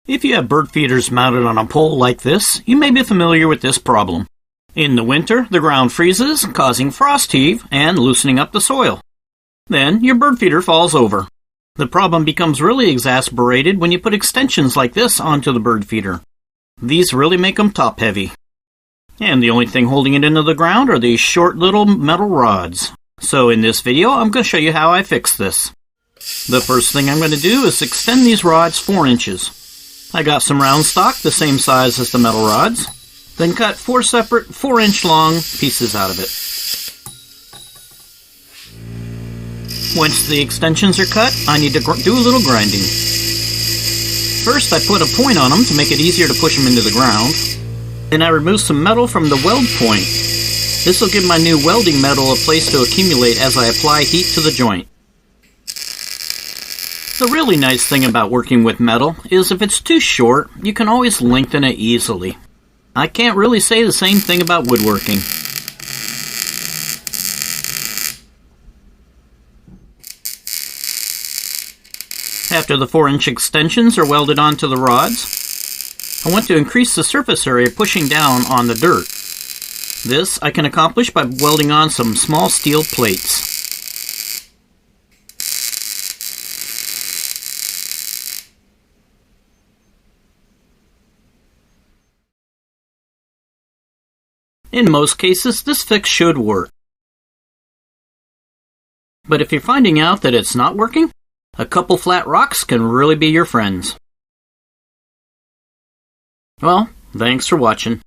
If you have bird feeders mounted on a pole like this, you may be familiar with this problem. In the winter, the ground freezes, causing frost heave and loosening up the soil. Then your bird feeder falls over. The problem becomes really exacerbated when you put extensions like this onto the bird feeder. These really make them top heavy. And the only thing holding it into the ground are these short little metal rods. So in this video, I'm going to show you how I fix this. The first thing I'm going to do is extend these rods 4 inches. I got some round stock the same size as the metal rods, then cut 4 separate 4-inch long pieces out of it. Once the extensions are cut, I need to do a little grinding. First, I put a point on them to make it easier to push them into the ground. Then I remove some metal from the weld point. This will give my new welding metal a place to accumulate as I apply heat to the joint. The really nice thing about working with metal is if it's too short, you can always lengthen it easily. I can't really say the same thing about woodworking. After the 4-inch extensions are welded onto the rods, I want to increase the surface area pushing down on the dirt. This I can accomplish by welding on some small steel plates. In most cases, this fix should work. But if you're finding out that it's not working, a couple flat rocks can really be your friends. Well, thanks for watching.